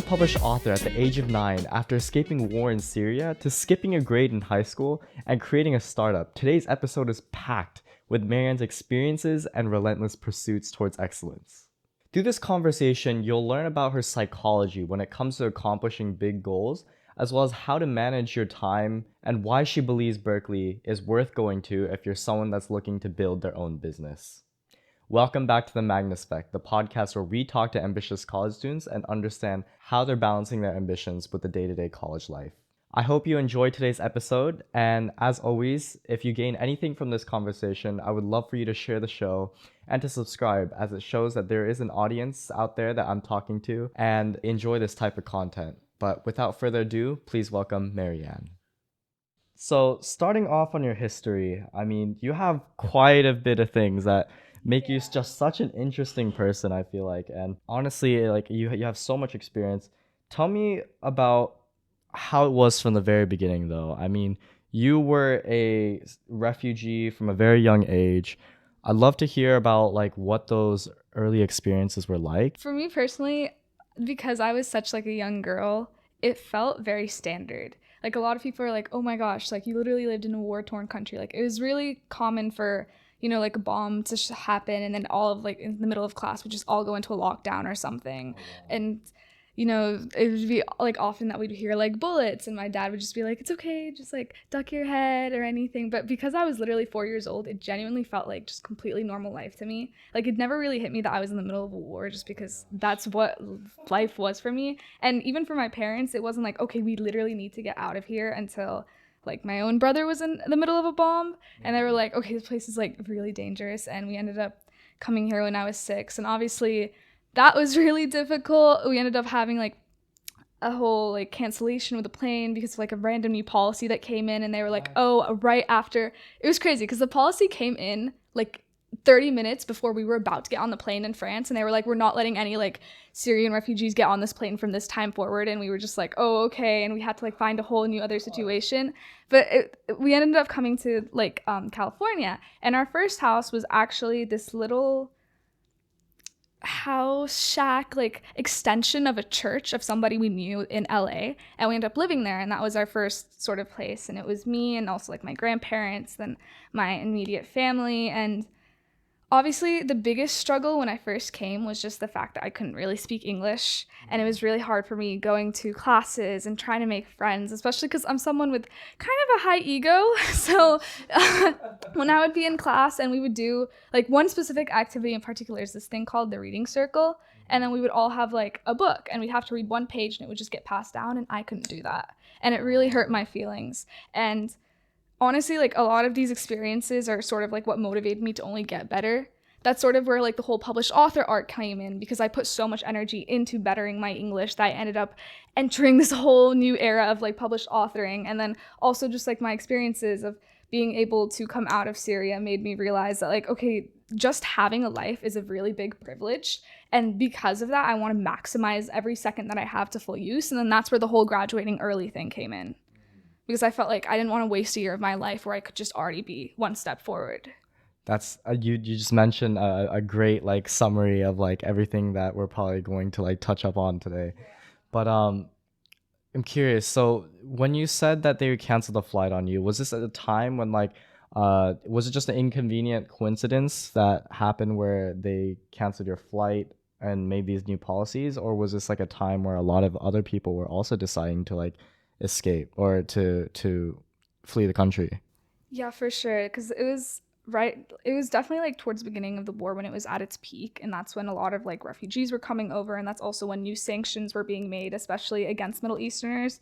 self-published author at the age of 9 after escaping war in Syria to skipping a grade in high school and creating a startup, today's episode is packed with Maryanne's experiences and relentless pursuits towards excellence. Through this conversation, you'll learn about her psychology when it comes to accomplishing big goals, as well as how to manage your time and why she believes Berkeley is worth going to if you're someone that's looking to build their own business. Welcome back to the Magnaspec, the podcast where we talk to ambitious college students and understand how they're balancing their ambitions with the day-to-day college life. I hope you enjoyed today's episode, and as always, if you gain anything from this conversation, I would love for you to share the show and to subscribe, as it shows that there is an audience out there that I'm talking to and enjoy this type of content. But without further ado, please welcome Maryanne. So starting off on your history, I mean, you have quite a bit of things that make you just such an interesting person, I feel like. And honestly, like you have so much experience. Tell me about how it was from the very beginning, though. I mean, you were a refugee from a very young age. I'd love to hear about like what those early experiences were like. For me personally, because I was such like a young girl, it felt very standard. Like a lot of people are like, oh my gosh, like you literally lived in a war-torn country. Like it was really common for, you know, like a bomb to happen and then all of like in the middle of class would just all go into a lockdown or something. Oh, wow. And, you know, it would be like often that we'd hear like bullets and my dad would just be like, it's okay, just like duck your head or anything. But because I was literally 4 years old, it genuinely felt like just completely normal life to me. Like it never really hit me that I was in the middle of a war just because that's what life was for me. And even for my parents, it wasn't like, okay, we literally need to get out of here until like my own brother was in the middle of a bomb and they were like, okay, this place is like really dangerous. And we ended up coming here when I was 6. And obviously that was really difficult. We ended up having like a whole like cancellation with the plane because of like a random new policy that came in and they were like, oh, right after. It was crazy because the policy came in like 30 minutes before we were about to get on the plane in France, and they were like, we're not letting any like Syrian refugees get on this plane from this time forward. And we were just like, oh, okay. And we had to like find a whole new other situation. But we ended up coming to like California, and our first house was actually this little house shack like extension of a church of somebody we knew in LA, and we ended up living there, and that was our first sort of place. And it was me and also like my grandparents, then my immediate family. And obviously, the biggest struggle when I first came was just the fact that I couldn't really speak English, and it was really hard for me going to classes and trying to make friends, especially because I'm someone with kind of a high ego. So when I would be in class and we would do, like one specific activity in particular is this thing called the reading circle, and then we would all have like a book, and we'd have to read one page, and it would just get passed down, and I couldn't do that. And it really hurt my feelings. And honestly, like a lot of these experiences are sort of like what motivated me to only get better. That's sort of where like the whole published author art came in, because I put so much energy into bettering my English that I ended up entering this whole new era of like published authoring. And then also just like my experiences of being able to come out of Syria made me realize that like, okay, just having a life is a really big privilege. And because of that, I want to maximize every second that I have to full use. And then that's where the whole graduating early thing came in, because I felt like I didn't want to waste a year of my life where I could just already be one step forward. That's you just mentioned a great like summary of like everything that we're probably going to like touch up on today. But I'm curious, so when you said that they canceled the flight on you, was this at a time when like was it just an inconvenient coincidence that happened where they canceled your flight and made these new policies, or was this like a time where a lot of other people were also deciding to like escape or to flee the country? Yeah, for sure, because it was definitely like towards the beginning of the war when it was at its peak, and that's when a lot of like refugees were coming over, and that's also when new sanctions were being made, especially against Middle Easterners.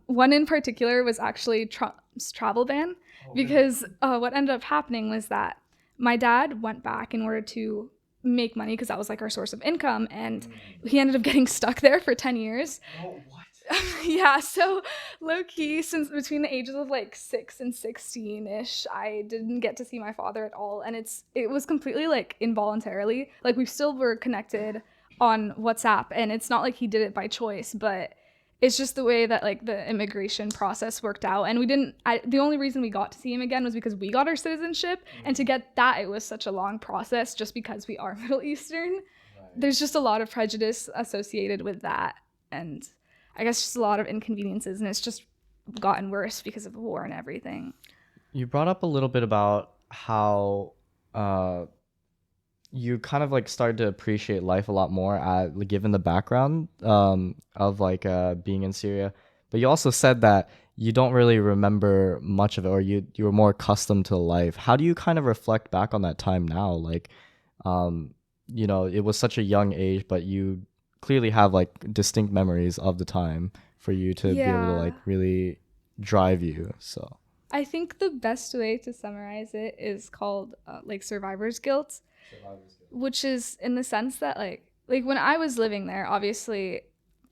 One in particular was actually Trump's travel ban, because what ended up happening was that my dad went back in order to make money because that was like our source of income, and he ended up getting stuck there for 10 years. Oh, what? Yeah, so low-key, since between the ages of like 6 and 16-ish, I didn't get to see my father at all, and it was completely like involuntarily. Like we still were connected on WhatsApp, and it's not like he did it by choice, but it's just the way that like the immigration process worked out. And the only reason we got to see him again was because we got our citizenship, and to get that, it was such a long process just because we are Middle Eastern. Right. There's just a lot of prejudice associated with that. and I guess just a lot of inconveniences, and it's just gotten worse because of the war and everything. You brought up a little bit about how you kind of like started to appreciate life a lot more given the background of like being in Syria. But you also said that you don't really remember much of it, or you were more accustomed to life. How do you kind of reflect back on that time now? Like, it was such a young age, but you clearly have like distinct memories of the time for you to be able to like really drive you. So I think the best way to summarize it is called like survivor's guilt, which is in the sense that like when I was living there, obviously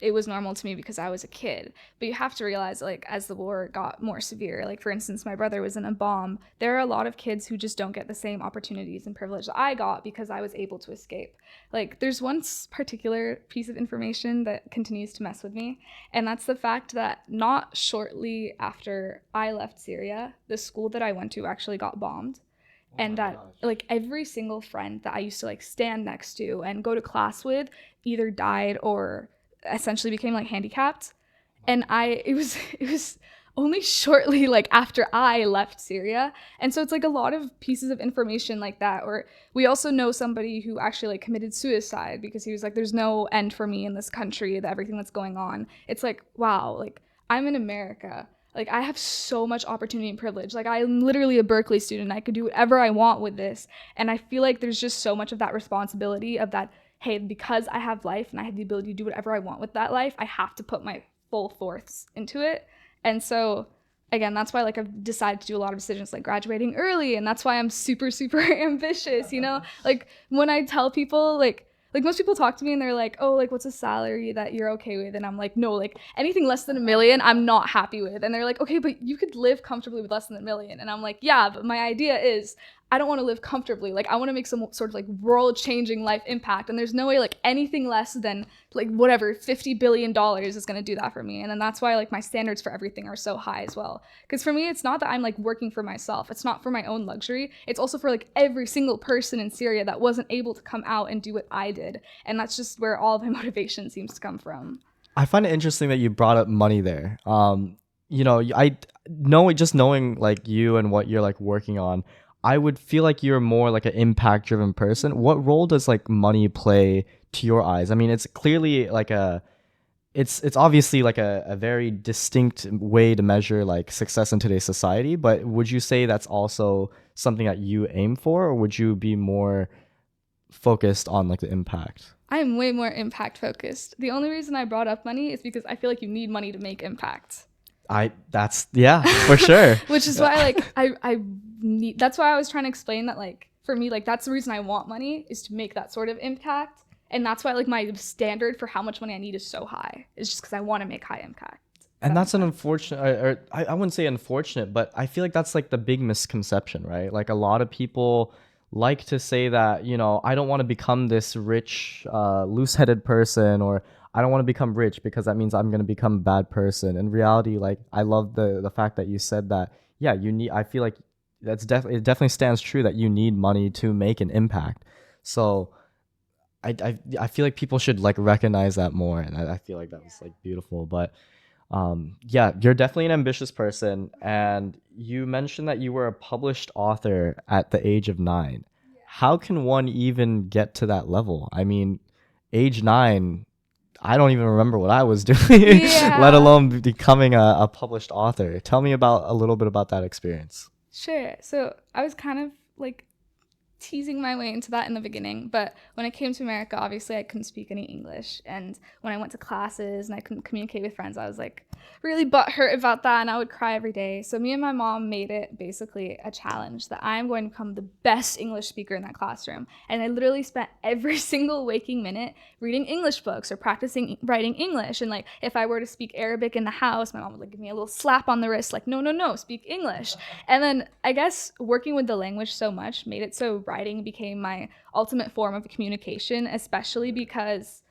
it was normal to me because I was a kid. But you have to realize, like, as the war got more severe, like, for instance, my brother was in a bomb. There are a lot of kids who just don't get the same opportunities and privilege that I got because I was able to escape. Like, there's one particular piece of information that continues to mess with me, and that's the fact that not shortly after I left Syria, the school that I went to actually got bombed. And that like every single friend that I used to like stand next to and go to class with either died or essentially became like handicapped. And it was only shortly like after I left Syria. And so it's like a lot of pieces of information like that. Or we also know somebody who actually like committed suicide because he was like, there's no end for me in this country, that everything that's going on. It's like, wow, like I'm in America. Like, I have so much opportunity and privilege. Like, I'm literally a Berkeley student. I could do whatever I want with this. And I feel like there's just so much of that responsibility of that, hey, because I have life and I have the ability to do whatever I want with that life, I have to put my full force into it. And so, again, that's why, like, I've decided to do a lot of decisions, like graduating early. And that's why I'm super, super ambitious, you know? Like, when I tell people, like most people talk to me and they're like, oh, like, what's a salary that you're okay with? And I'm like, no, like, anything less than $1 million, I'm not happy with. And they're like, okay, but you could live comfortably with less than $1 million. And I'm like, yeah, but my idea is I don't want to live comfortably. Like, I want to make some sort of like world-changing life impact. And there's no way like anything less than like whatever $50 billion is going to do that for me. And then that's why like my standards for everything are so high as well. Because for me, it's not that I'm like working for myself. It's not for my own luxury. It's also for like every single person in Syria that wasn't able to come out and do what I did. And that's just where all of my motivation seems to come from. I find it interesting that you brought up money there. I know, just knowing like you and what you're like working on, I would feel like you're more like an impact driven person. What role does like money play to your eyes? I mean, it's clearly like it's obviously like a very distinct way to measure like success in today's society, but would you say that's also something that you aim for, or would you be more focused on like the impact? I'm way more impact focused. The only reason I brought up money is because I feel like you need money to make impact. Yeah, for sure. Which is why like I need, that's why I was trying to explain that like for me, like that's the reason I want money, is to make that sort of impact. And that's why like my standard for how much money I need is so high. It's just because I want to make high impact. And that's an unfortunate, or I wouldn't say unfortunate, but I feel like that's like the big misconception, right? Like a lot of people like to say that, I don't want to become this rich, loose-headed person, or I don't want to become rich because that means I'm going to become a bad person. In reality, like I love the fact that you said that, yeah, I feel like it definitely stands true that you need money to make an impact. So I feel like people should like recognize that more. And I feel like that was like beautiful, but yeah, you're definitely an ambitious person. And you mentioned that you were a published author at the age of 9. How can one even get to that level? I mean, age 9, I don't even remember what I was doing, let alone becoming a published author. Tell me a little bit about that experience. Sure. So I was kind of like teasing my way into that in the beginning, but when I came to America, obviously I couldn't speak any English, and when I went to classes and I couldn't communicate with friends, I was like really butthurt about that, and I would cry every day. So me and my mom made it basically a challenge that I'm going to become the best English speaker in that classroom. And I literally spent every single waking minute reading English books or practicing writing English. And like if I were to speak Arabic in the house, my mom would like give me a little slap on the wrist, like no, speak English. And then I guess working with the language so much made it so writing became my ultimate form of communication, especially because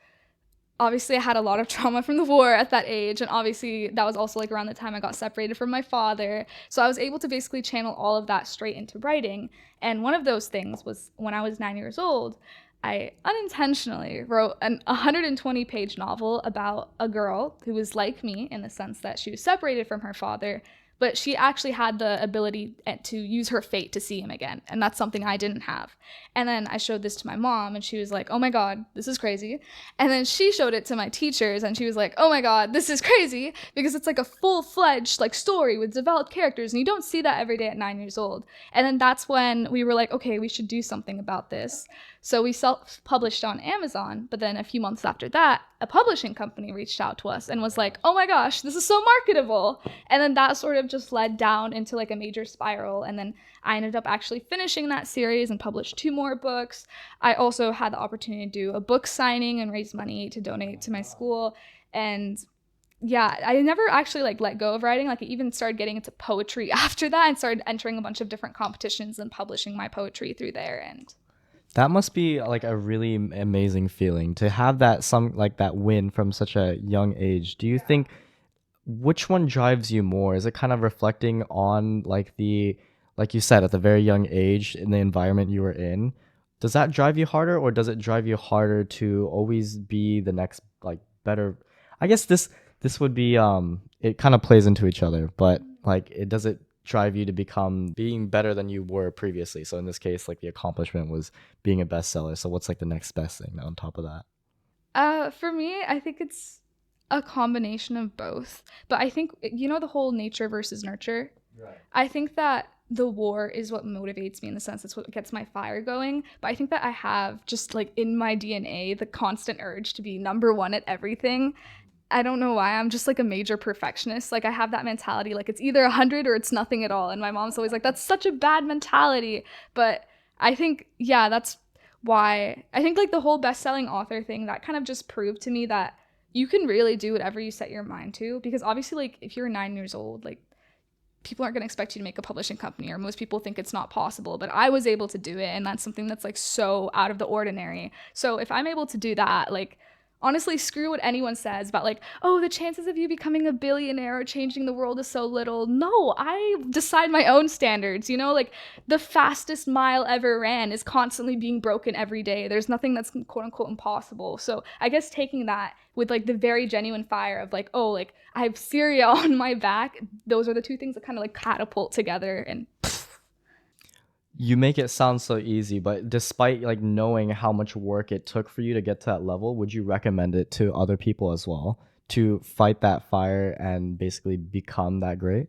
obviously I had a lot of trauma from the war at that age, and obviously that was also like around the time I got separated from my father. So I was able to basically channel all of that straight into writing. And one of those things was when I was 9 years old, I unintentionally wrote an 120-page novel about a girl who was like me in the sense that she was separated from her father, but she actually had the ability to use her fate to see him again. And that's something I didn't have. And then I showed this to my mom, and she was like, oh my God, this is crazy. And then she showed it to my teachers, and she was like, oh my God, this is crazy, because it's like a full-fledged like story with developed characters, and you don't see that every day at 9 years old. And then that's when we were like, okay, we should do something about this. So we self-published on Amazon, but then a few months after that, a publishing company reached out to us and was like, oh my gosh, this is so marketable. And then that sort of just led down into like a major spiral. And then I ended up actually finishing that series and published 2 more books. I also had the opportunity to do a book signing and raise money to donate to my school. And yeah, I never actually like let go of writing. Like I even started getting into poetry after that and started entering a bunch of different competitions and publishing my poetry through there. And That must be like a really amazing feeling to have that win from such a young age. Do you think which one drives you more? Is it kind of reflecting on like you said, at the very young age in the environment you were in? Does that drive you harder, or does it drive you harder to always be the next like better? I guess this would be it kind of plays into each other, but like it does it drive you to become being better than you were previously. So in this case, like the accomplishment was being a bestseller. So what's like the next best thing on top of that? for me, I think it's a combination of both. But I think, you know, the whole nature versus nurture. Right. I think that the war is what motivates me, in the sense it's what gets my fire going. But I think that I have just like in my DNA the constant urge to be number one at everything. I don't know why. I'm just like a major perfectionist. Like I have that mentality, like it's either 100 or it's nothing at all. And my mom's always like, that's such a bad mentality. But I think, yeah, that's why I think like the whole best-selling author thing, that kind of just proved to me that you can really do whatever you set your mind to. Because obviously, like if you're 9 years old, like people aren't going to expect you to make a publishing company, or most people think it's not possible, but I was able to do it. And that's something that's like so out of the ordinary. So if I'm able to do that, like honestly, screw what anyone says about like, oh, the chances of you becoming a billionaire or changing the world is so little. No, I decide my own standards, you know, like the fastest mile ever ran is constantly being broken every day. There's nothing that's quote unquote impossible. So I guess taking that with like the very genuine fire of like, oh, like I have Syria on my back, those are the two things that kind of like catapult together. And You make it sound so easy, but despite like knowing how much work it took for you to get to that level, would you recommend it to other people as well to fight that fire and basically become that great?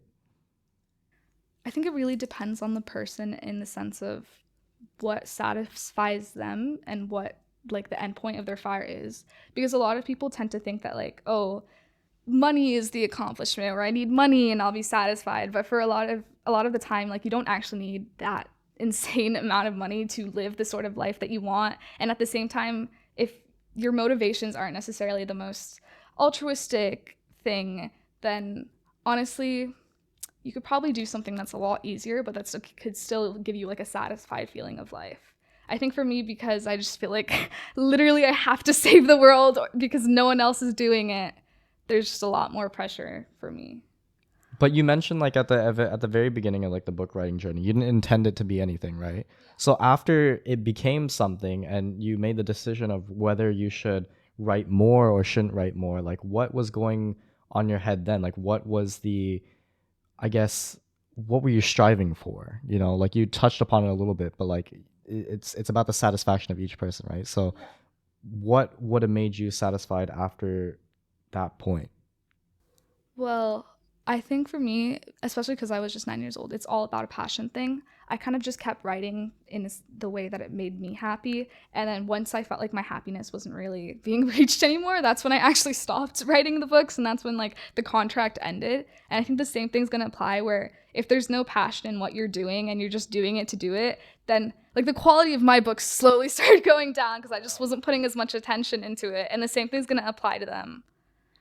I think it really depends on the person, in the sense of what satisfies them and what like the end point of their fire is. Because a lot of people tend to think that like, oh, money is the accomplishment, or I need money and I'll be satisfied. But for a lot of the time, like you don't actually need that insane amount of money to live the sort of life that you want. And at the same time, if your motivations aren't necessarily the most altruistic thing, then honestly you could probably do something that's a lot easier, but that could still give you like a satisfied feeling of life. I think for me, because I just feel like literally I have to save the world because no one else is doing it, there's just a lot more pressure for me. But you mentioned like at the very beginning of like the book writing journey, you didn't intend it to be anything, right? So after it became something and you made the decision of whether you should write more or shouldn't write more, like what was going on your head then? Like what was I guess, what were you striving for? You know, like you touched upon it a little bit, but like it's about the satisfaction of each person, right? So what would have made you satisfied after that point? Well, I think for me, especially because I was just 9 years old, it's all about a passion thing. I kind of just kept writing in the way that it made me happy. And then once I felt like my happiness wasn't really being reached anymore, that's when I actually stopped writing the books. And that's when like the contract ended. And I think the same thing's going to apply, where if there's no passion in what you're doing and you're just doing it to do it, then like the quality of my books slowly started going down because I just wasn't putting as much attention into it. And the same thing's going to apply to them,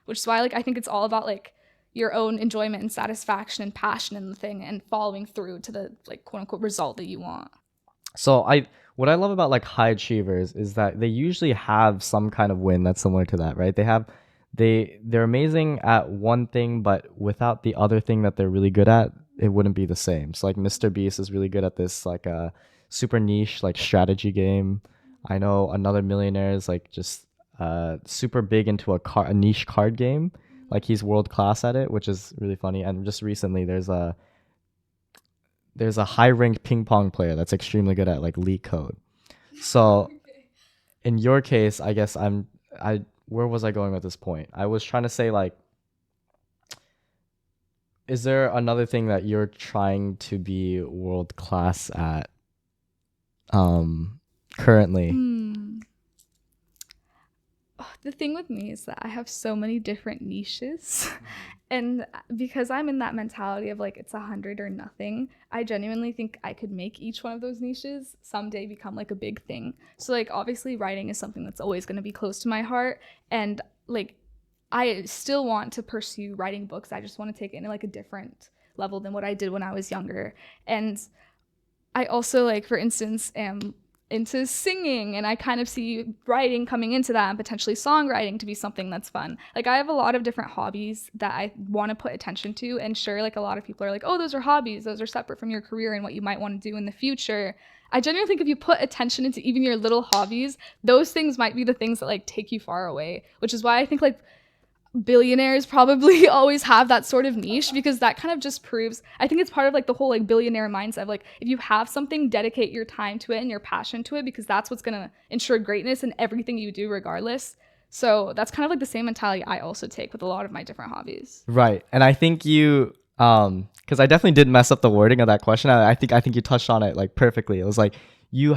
which is why like I think it's all about like your own enjoyment and satisfaction and passion in the thing and following through to the like quote unquote result that you want. So what I love about like high achievers is that they usually have some kind of win that's similar to that, right? They're amazing at one thing, but without the other thing that they're really good at, it wouldn't be the same. So like Mr. Beast is really good at this like super niche like strategy game. I know another millionaire is like just super big into a niche card game. Like he's world class at it, which is really funny. And just recently, there's a high ranked ping pong player that's extremely good at like leak code. So in your case, I guess I where was I going with this point? I was trying to say like, is there another thing that you're trying to be world class at currently? The thing with me is that I have so many different niches. And because I'm in that mentality of like it's 100 or nothing, I genuinely think I could make each one of those niches someday become like a big thing. So like obviously writing is something that's always going to be close to my heart, and like I still want to pursue writing books. I just want to take it in like a different level than what I did when I was younger. And I also, like, for instance, am into singing, and I kind of see writing coming into that and potentially songwriting to be something that's fun. Like, I have a lot of different hobbies that I want to put attention to, and sure, like, a lot of people are like, oh, those are hobbies, those are separate from your career and what you might want to do in the future. I genuinely think if you put attention into even your little hobbies, those things might be the things that like take you far away, which is why I think like billionaires probably always have that sort of niche, because that kind of just proves, I think it's part of like the whole like billionaire mindset of like, if you have something, dedicate your time to it and your passion to it, because that's what's going to ensure greatness in everything you do regardless. So that's kind of like the same mentality I also take with a lot of my different hobbies. Right. And I think you because I definitely did mess up the wording of that question. I think you touched on it like perfectly. It was like you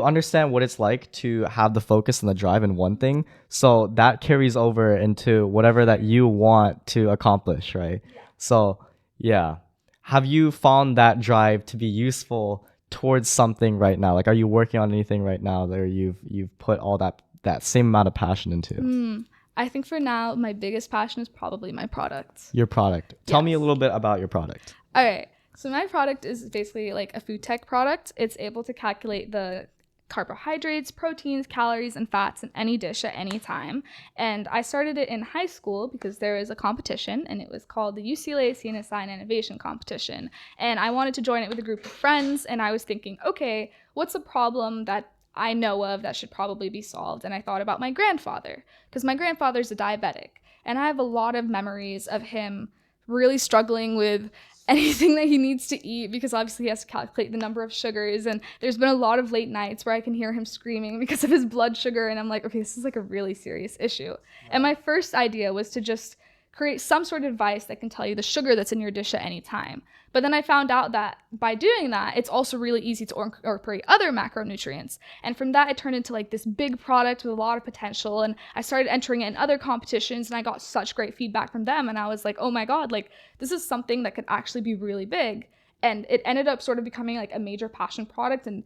understand what it's like to have the focus and the drive in one thing. So that carries over into whatever that you want to accomplish, right? Yeah. So, yeah. Have you found that drive to be useful towards something right now? Like, are you working on anything right now that you've put all that same amount of passion into? I think for now, my biggest passion is probably my product. Your product. Tell me a little bit about your product. All right. So my product is basically like a food tech product. It's able to calculate the carbohydrates, proteins, calories, and fats in any dish at any time. And I started it in high school because there was a competition, and it was called the UCLA CNSI and Innovation Competition. And I wanted to join it with a group of friends, and I was thinking, okay, what's a problem that I know of that should probably be solved? And I thought about my grandfather, because my grandfather's a diabetic, and I have a lot of memories of him really struggling with anything that he needs to eat, because obviously he has to calculate the number of sugars, and there's been a lot of late nights where I can hear him screaming because of his blood sugar, and I'm like, okay, this is like a really serious issue. And my first idea was to just create some sort of device that can tell you the sugar that's in your dish at any time. But then I found out that by doing that, it's also really easy to incorporate other macronutrients. And from that, it turned into like this big product with a lot of potential. And I started entering it in other competitions, and I got such great feedback from them. And I was like, oh my God, like this is something that could actually be really big. And it ended up sort of becoming like a major passion product and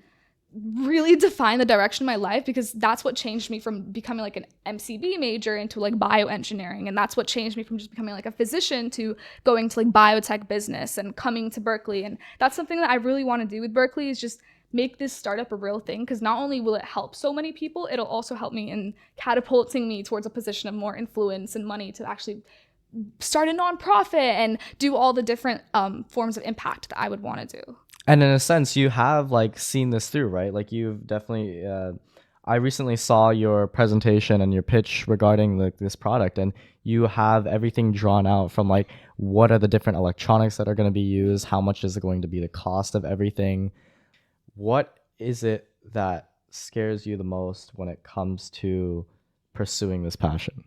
really define the direction of my life, because that's what changed me from becoming like an MCB major into like bioengineering, and that's what changed me from just becoming like a physician to going to like biotech business and coming to Berkeley. And that's something that I really want to do with Berkeley, is just make this startup a real thing, because not only will it help so many people, it'll also help me in catapulting me towards a position of more influence and money to actually start a nonprofit and do all the different forms of impact that I would want to do. And in a sense, you have like seen this through, right? Like you've definitely, I recently saw your presentation and your pitch regarding like this product, and you have everything drawn out from like, what are the different electronics that are going to be used? How much is it going to be the cost of everything? What is it that scares you the most when it comes to pursuing this passion?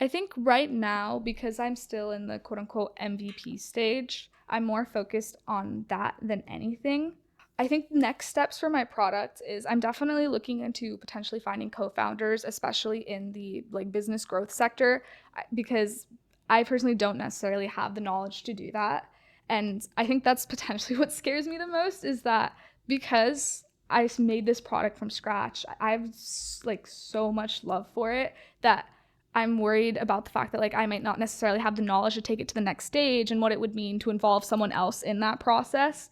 I think right now, because I'm still in the quote unquote MVP stage, I'm more focused on that than anything. I think the next steps for my product is I'm definitely looking into potentially finding co-founders, especially in the like business growth sector, because I personally don't necessarily have the knowledge to do that. And I think that's potentially what scares me the most, is that because I made this product from scratch, I have like so much love for it that I'm worried about the fact that like I might not necessarily have the knowledge to take it to the next stage, and what it would mean to involve someone else in that process.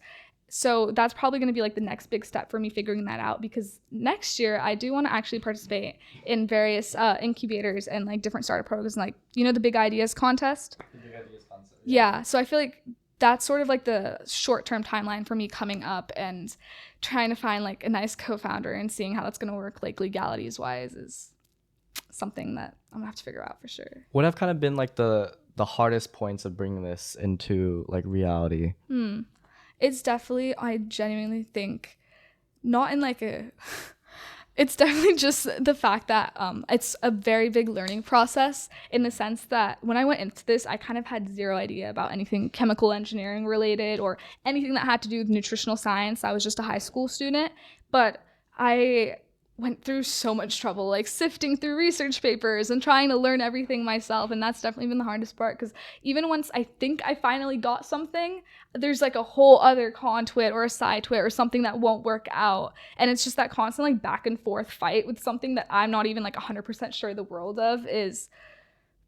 So that's probably going to be like the next big step for me figuring that out, because next year I do want to actually participate in various incubators and like different startup programs, like, you know, the Big Ideas contest. The Big Ideas contest. Yeah. So I feel like that's sort of like the short-term timeline for me coming up, and trying to find like a nice co-founder and seeing how that's going to work like legalities wise is something that I'm gonna have to figure out for sure. What have kind of been like the hardest points of bringing this into like reality? It's definitely, I genuinely think, not in like a it's definitely just the fact that it's a very big learning process, in the sense that when I went into this, I kind of had zero idea about anything chemical engineering related or anything that had to do with nutritional science. I was just a high school student, but I went through so much trouble, like sifting through research papers and trying to learn everything myself. And that's definitely been the hardest part, because even once I think I finally got something, there's like a whole other con to it or a side to it or something that won't work out. And it's just that constant like back and forth fight with something that I'm not even like 100% sure the world of.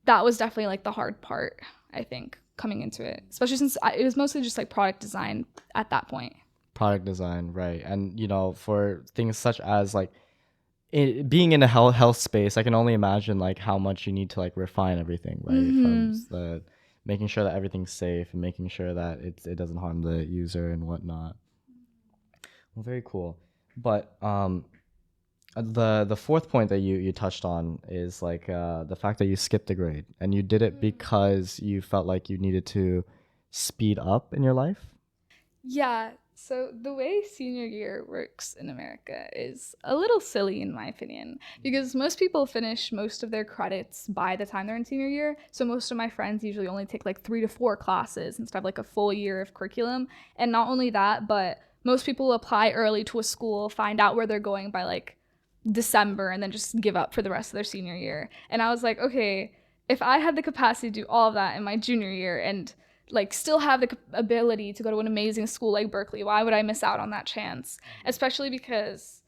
That was definitely like the hard part, I think, coming into it, especially since it was mostly just like product design at that point. Product design, right? And for things such as like being in a health space, I can only imagine like how much you need to like refine everything, right? From the making sure that everything's safe and making sure that it doesn't harm the user and whatnot. Well, very cool. But the fourth point that you touched on is like the fact that you skipped a grade, and you did it because you felt like you needed to speed up in your life. Yeah. So the way senior year works in America is a little silly, in my opinion, because most people finish most of their credits by the time they're in senior year. So most of my friends usually only take like 3 to 4 classes instead of like a full year of curriculum. And not only that, but most people apply early to a school, find out where they're going by like December, and then just give up for the rest of their senior year. And I was like, okay, if I had the capacity to do all of that in my junior year and like still have the ability to go to an amazing school like Berkeley, why would I miss out on that chance? Especially because,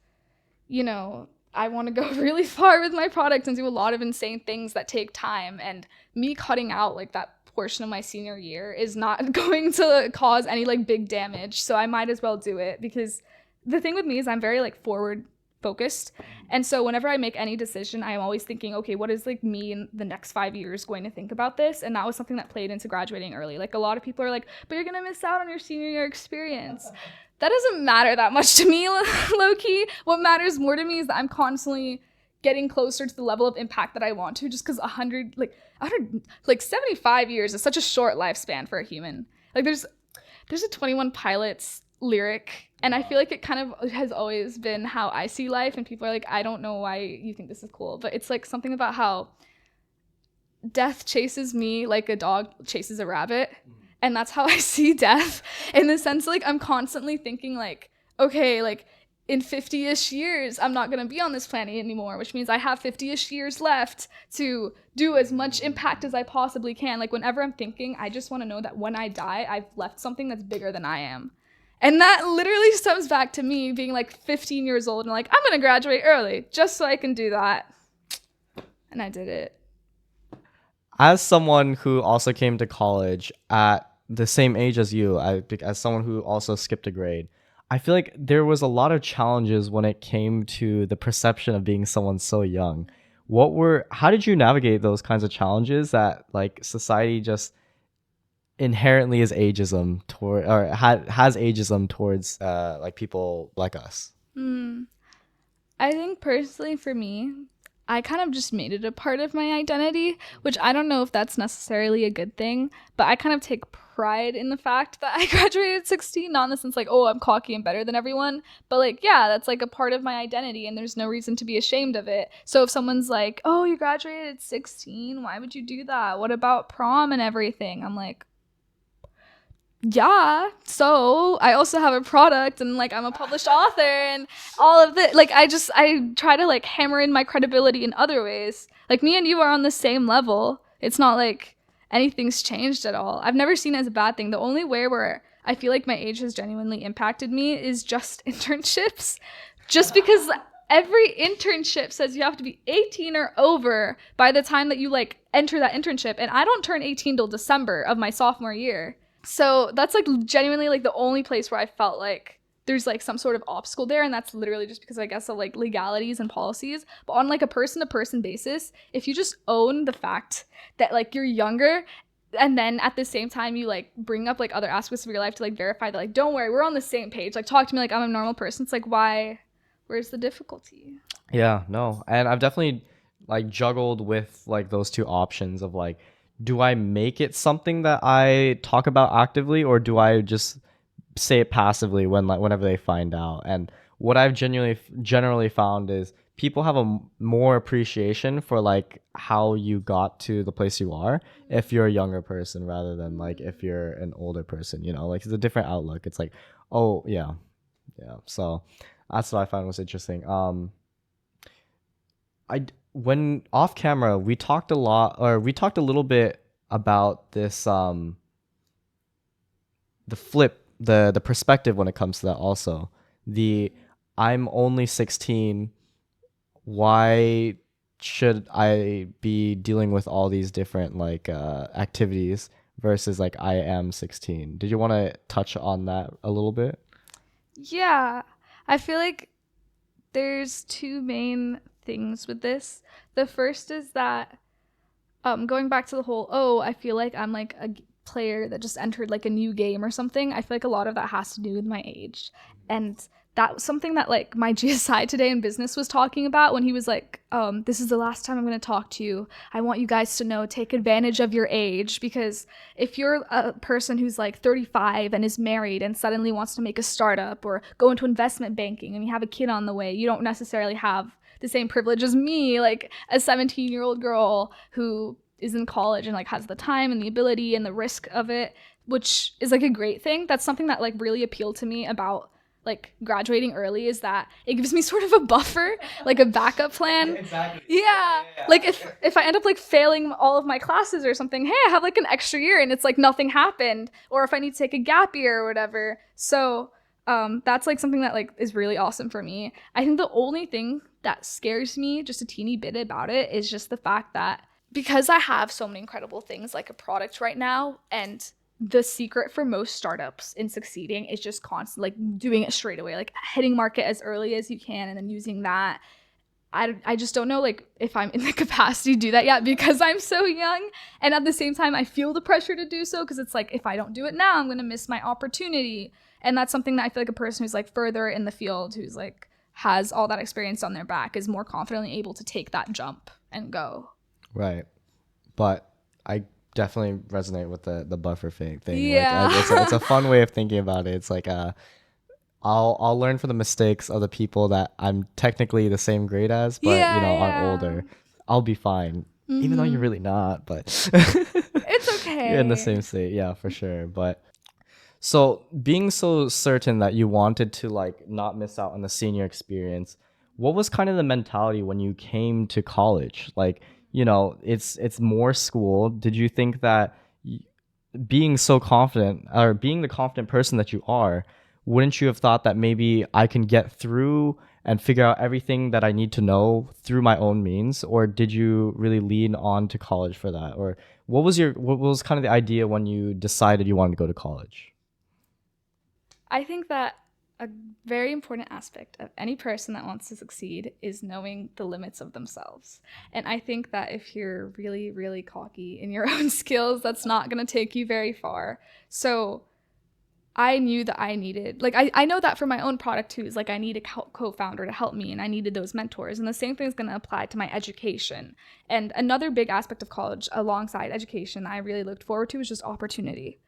I want to go really far with my product and do a lot of insane things that take time, and me cutting out like that portion of my senior year is not going to cause any like big damage. So I might as well do it, because the thing with me is I'm very like forward focused, and so whenever I make any decision, I'm always thinking, okay, what is like me in the next 5 years going to think about this? And that was something that played into graduating early. Like a lot of people are like, but you're gonna miss out on your senior year experience. That doesn't matter that much to me, low-key. What matters more to me is that I'm constantly getting closer to the level of impact that I want to, just because 75 years is such a short lifespan for a human. Like there's a 21 Pilots lyric, and I feel like it kind of has always been how I see life, and people are like, I don't know why you think this is cool, but it's like something about how death chases me like a dog chases a rabbit, and that's how I see death, in the sense like I'm constantly thinking like, okay, like in 50-ish years I'm not going to be on this planet anymore, which means I have 50-ish years left to do as much impact as I possibly can. Like whenever I'm thinking, I just want to know that when I die, I've left something that's bigger than I am. And that literally stems back to me being like 15 years old and like, I'm going to graduate early just so I can do that. And I did it. As someone who also came to college at the same age as you, as someone who also skipped a grade, I feel like there was a lot of challenges when it came to the perception of being someone so young. How did you navigate those kinds of challenges that like society just inherently is ageism toward, or has ageism towards like people like us? I think personally for me, I kind of just made it a part of my identity, which I don't know if that's necessarily a good thing, but I kind of take pride in the fact that I graduated at 16, not in the sense like, oh, I'm cocky and better than everyone, but like, yeah, that's like a part of my identity and there's no reason to be ashamed of it. So if someone's like, oh, you graduated at 16, why would you do that? What about prom and everything? I'm like, yeah, so I also have a product and like I'm a published author and all of that. Like I try to like hammer in my credibility in other ways. Like me and you are on the same level. It's not like anything's changed at all. I've never seen it as a bad thing. The only way where I feel like my age has genuinely impacted me is just internships. Just because every internship says you have to be 18 or over by the time that you like enter that internship, and I don't turn 18 till December of my sophomore year. So that's like genuinely like the only place where I felt like there's like some sort of obstacle there, and that's literally just because I guess of like legalities and policies. But on like a person-to-person basis, if you just own the fact that like you're younger, and then at the same time you like bring up like other aspects of your life to like verify that like, don't worry, we're on the same page, like talk to me like I'm a normal person. It's like, where's the difficulty? Yeah, no. And I've definitely like juggled with like those two options of like, do I make it something that I talk about actively, or do I just say it passively when like whenever they find out? And what I've generally found is people have a more appreciation for like how you got to the place you are if you're a younger person rather than like if you're an older person, you know, like it's a different outlook. It's like, oh yeah, yeah. So that's what I found was interesting. When off camera we talked a lot, or we talked a little bit about this the flip, the perspective when it comes to that also. The I'm only 16, why should I be dealing with all these different like activities versus like I am 16? Did you want to touch on that a little bit? Yeah, I feel like there's two main things with this. The first is that going back to the whole, oh, I feel like I'm like a player that just entered like a new game or something. I feel like a lot of that has to do with my age. And that was something that like my GSI today in business was talking about when he was like, this is the last time I'm going to talk to you. I want you guys to know, take advantage of your age, because if you're a person who's like 35 and is married and suddenly wants to make a startup or go into investment banking and you have a kid on the way, you don't necessarily have the same privilege as me, like a 17-year-old girl who is in college and like has the time and the ability and the risk of it, which is like a great thing. That's something that like really appealed to me about like graduating early, is that it gives me sort of a buffer, like a backup plan. Exactly. Yeah. Like if I end up like failing all of my classes or something, hey, I have like an extra year and it's like nothing happened. Or if I need to take a gap year or whatever. So that's like something that like is really awesome for me. I think the only thing that scares me just a teeny bit about it is just the fact that because I have so many incredible things like a product right now, and the secret for most startups in succeeding is just constant like doing it straight away, like hitting market as early as you can and then using that. I just don't know like if I'm in the capacity to do that yet because I'm so young, and at the same time I feel the pressure to do so because it's like if I don't do it now I'm going to miss my opportunity. And that's something that I feel like a person who's like further in the field, who's like has all that experience on their back, is more confidently able to take that jump and go. Right. But I definitely resonate with the buffer thing. Yeah. Like it's a fun way of thinking about it. It's like I'll learn from the mistakes of the people that I'm technically the same grade as, but you know, are older. I'll be fine. Even though you're really not, but it's okay. you're in the same state. Yeah, for sure. But so being so certain that you wanted to like not miss out on the senior experience, what was kind of the mentality when you came to college? Like, you know, it's more school. Did you think that being so confident, or being the confident person that you are, wouldn't you have thought that maybe I can get through and figure out everything that I need to know through my own means? Or did you really lean on to college for that? Or what was kind of the idea when you decided you wanted to go to college? I think that a very important aspect of any person that wants to succeed is knowing the limits of themselves. And I think that if you're really, really cocky in your own skills, that's not going to take you very far. So I knew that I needed, like, I know that for my own product too, is like I need a co-founder to help me, and I needed those mentors. And the same thing is going to apply to my education. And another big aspect of college alongside education that I really looked forward to was just opportunity.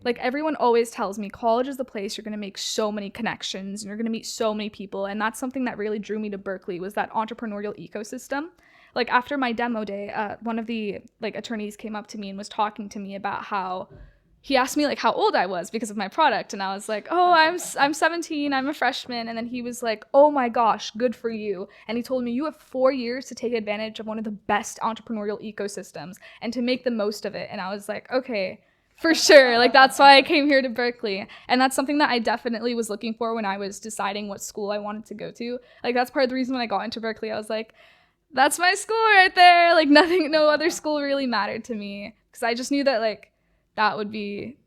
Like everyone always tells me college is the place you're going to make so many connections and you're going to meet so many people. And that's something that really drew me to Berkeley, was that entrepreneurial ecosystem. Like after my demo day, one of the like attorneys came up to me and was talking to me about how he asked me like how old I was because of my product. And I was like, oh, I'm 17, I'm a freshman. And then he was like, oh my gosh, good for you. And he told me you have 4 years to take advantage of one of the best entrepreneurial ecosystems and to make the most of it. And I was like, okay, for sure. Like that's why I came here to Berkeley. And that's something that I definitely was looking for when I was deciding what school I wanted to go to. Like that's part of the reason when I got into Berkeley, I was like, that's my school right there. Like no other school really mattered to me, because I just knew that like that would be,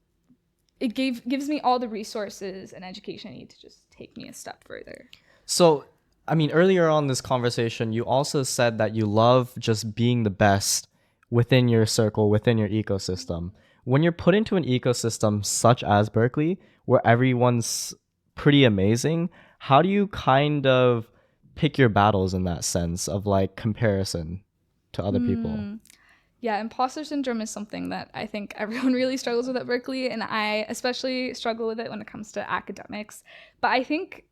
it gives me all the resources and education I need to just take me a step further. So, I mean, earlier on this conversation, you also said that you love just being the best within your circle, within your ecosystem. When you're put into an ecosystem such as Berkeley, where everyone's pretty amazing, how do you kind of pick your battles in that sense of like comparison to other people? Yeah, imposter syndrome is something that I think everyone really struggles with at Berkeley, and I especially struggle with it when it comes to academics. But I think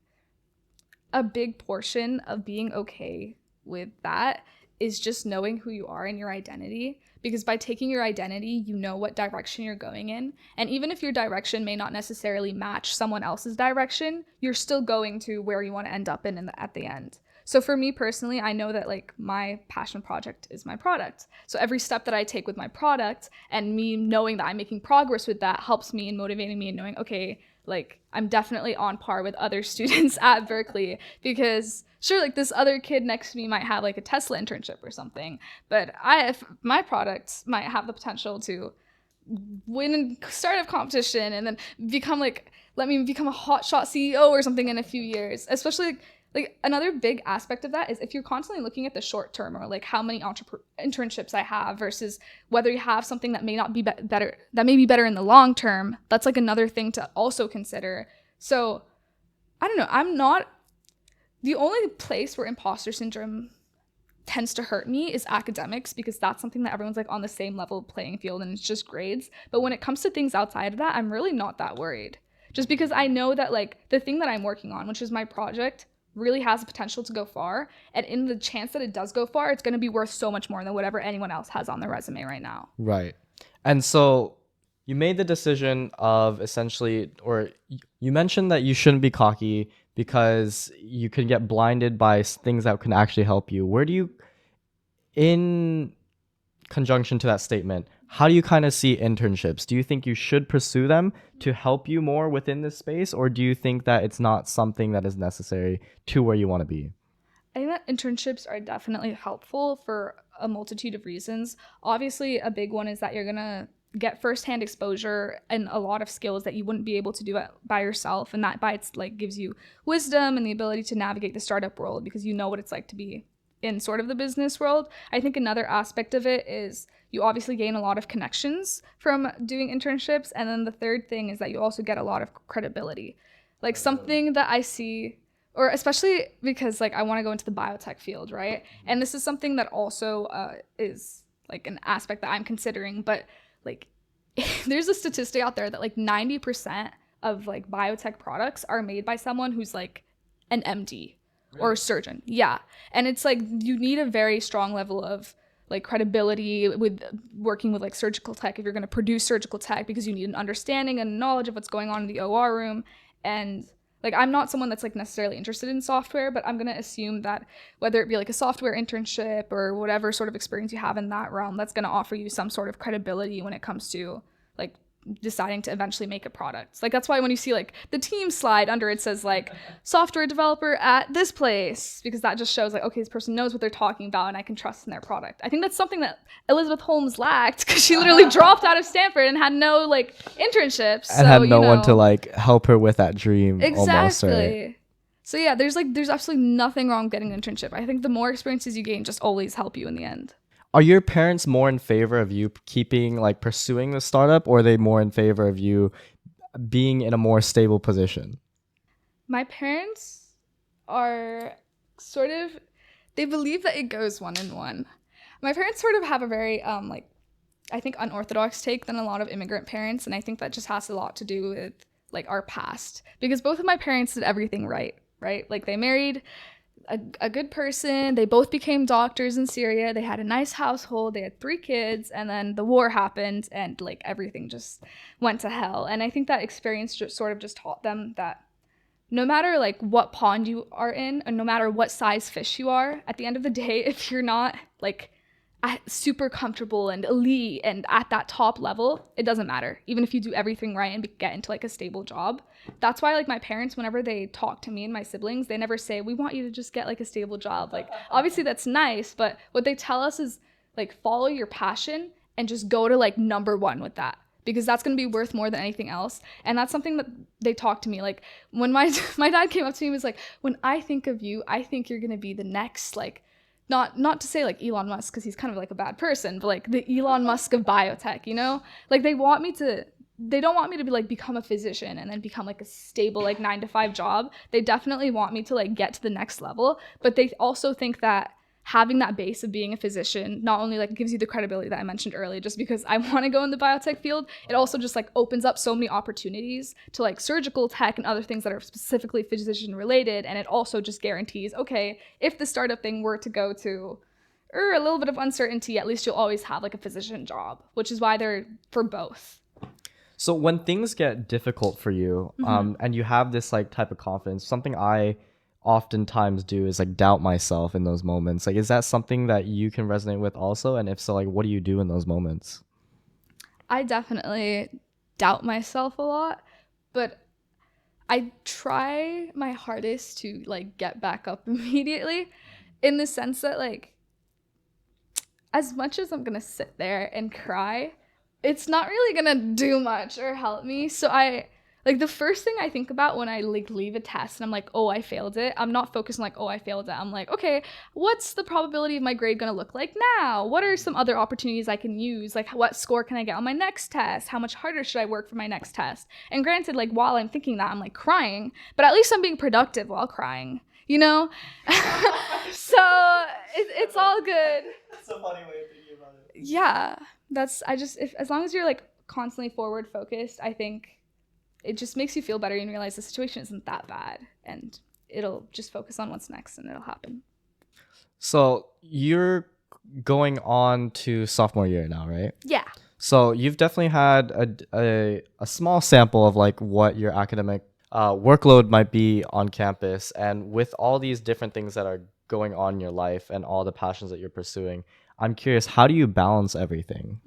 a big portion of being okay with that is just knowing who you are and your identity. Because by taking your identity, you know what direction you're going in. And even if your direction may not necessarily match someone else's direction, you're still going to where you want to end up at the end. So for me personally, I know that like my passion project is my product. So every step that I take with my product and me knowing that I'm making progress with that helps me and motivating me and knowing, okay, like I'm definitely on par with other students at Berkeley, because sure, like this other kid next to me might have like a Tesla internship or something, but if my product might have the potential to win a startup competition and then let me become a hotshot CEO or something in a few years. Especially like another big aspect of that is if you're constantly looking at the short term, or like how many internships I have versus whether you have something that may not be better, that may be better in the long term. That's like another thing to also consider. So I don't know. The only place where imposter syndrome tends to hurt me is academics, because that's something that everyone's like on the same level playing field and it's just grades. But when it comes to things outside of that, I'm really not that worried, just because I know that like the thing that I'm working on, which is my project, really has the potential to go far, and in the chance that it does go far, it's going to be worth so much more than whatever anyone else has on their resume right now. Right. And so you made the decision of essentially, or you mentioned that you shouldn't be cocky because you can get blinded by things that can actually help you. Where do you, in conjunction to that statement, how do you kind of see internships? Do you think you should pursue them to help you more within this space, or do you think that it's not something that is necessary to where you want to be? I think that internships are definitely helpful for a multitude of reasons. Obviously, a big one is that you're going to get firsthand exposure and a lot of skills that you wouldn't be able to do it by yourself. And that by its like gives you wisdom and the ability to navigate the startup world, because you know what it's like to be in sort of the business world. I think another aspect of it is you obviously gain a lot of connections from doing internships. And then the third thing is that you also get a lot of credibility. Like something that I see, or especially because like I want to go into the biotech field, right? And this is something that also is like an aspect that I'm considering. But like there's a statistic out there that like 90% of like biotech products are made by someone who's like an MD or a surgeon. Yeah. And it's like you need a very strong level of like credibility with working with like surgical tech if you're going to produce surgical tech, because you need an understanding and knowledge of what's going on in the OR room. And like I'm not someone that's like necessarily interested in software, but I'm going to assume that whether it be like a software internship or whatever sort of experience you have in that realm, that's going to offer you some sort of credibility when it comes to like deciding to eventually make a product. Like that's why when you see like the team slide under it says like software developer at this place, because that just shows like, okay, this person knows what they're talking about and I can trust in their product. I think that's something that Elizabeth Holmes lacked, because she literally dropped out of Stanford and had no like internships And had no one to like help her with that dream. Exactly. Almost, right? So yeah, there's absolutely nothing wrong with getting an internship. I think the more experiences you gain just always help you in the end. Are your parents more in favor of you pursuing the startup, or are they more in favor of you being in a more stable position? My parents are they believe that it goes one in one. My parents sort of have a very, I think unorthodox take than a lot of immigrant parents. And I think that just has a lot to do with like our past, because both of my parents did everything right? Like they married a good person. They both became doctors in Syria. They had a nice household. They had 3 kids, and then the war happened and like everything just went to hell. And I think that experience just taught them that no matter like what pond you are in, and no matter what size fish you are, at the end of the day, if you're not like super comfortable and elite and at that top level, it doesn't matter. Even if you do everything right and get into like a stable job. That's why like my parents, whenever they talk to me and my siblings, they never say, we want you to just get like a stable job. Like obviously that's nice, but what they tell us is like follow your passion and just go to like number 1 with that, because that's going to be worth more than anything else. And that's something that they talk to me. Like when my dad came up to me and was like, when I think of you, I think you're going to be the next not to say like Elon Musk, because he's kind of like a bad person, but like the Elon Musk of biotech, you know? Like they don't want me to be like become a physician and then become like a stable like 9 to 5 job. They definitely want me to like get to the next level, but they also think that having that base of being a physician not only like gives you the credibility that I mentioned earlier, just because I want to go in the biotech field, it also just like opens up so many opportunities to like surgical tech and other things that are specifically physician related. And it also just guarantees, okay, if the startup thing were to go to a little bit of uncertainty, at least you'll always have like a physician job, which is why they're for both. So when things get difficult for you, and you have this like type of confidence, something I oftentimes do is like doubt myself in those moments. Like, is that something that you can resonate with also? And if so, like, what do you do in those moments? I definitely doubt myself a lot, but I try my hardest to like get back up immediately, in the sense that like, as much as I'm gonna sit there and cry, it's not really gonna do much or help me. So I like, the first thing I think about when I like leave a test and I'm like, oh, I failed it, I'm not focused on like, oh, I failed it. I'm like, okay, what's the probability of my grade gonna look like now? What are some other opportunities I can use? Like, what score can I get on my next test? How much harder should I work for my next test? And granted, like, while I'm thinking that, I'm like crying, but at least I'm being productive while crying, you know? So it's all good. That's a funny way of thinking about it. Yeah, as long as you're like constantly forward focused, I think it just makes you feel better and realize the situation isn't that bad, and it'll just focus on what's next and it'll happen. So you're going on to sophomore year now, right? Yeah. So you've definitely had a small sample of like what your academic workload might be on campus, and with all these different things that are going on in your life and all the passions that you're pursuing, I'm curious, how do you balance everything?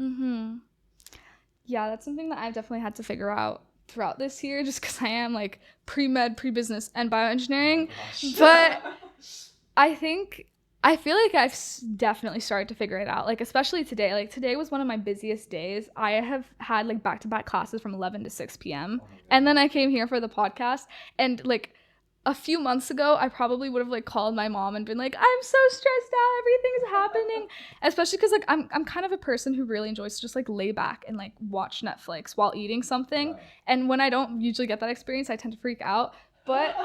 Yeah, that's something that I've definitely had to figure out throughout this year, just because I am like pre-med, pre-business, and bioengineering. But I feel like I've definitely started to figure it out, like especially today. Like today was one of my busiest days. I have had like back-to-back classes from 11 to 6 p.m. And then I came here for the podcast, and like a few months ago, I probably would have like called my mom and been like, I'm so stressed out, everything's happening. Especially because like I'm kind of a person who really enjoys to just like lay back and like watch Netflix while eating something. Right. And when I don't usually get that experience, I tend to freak out. But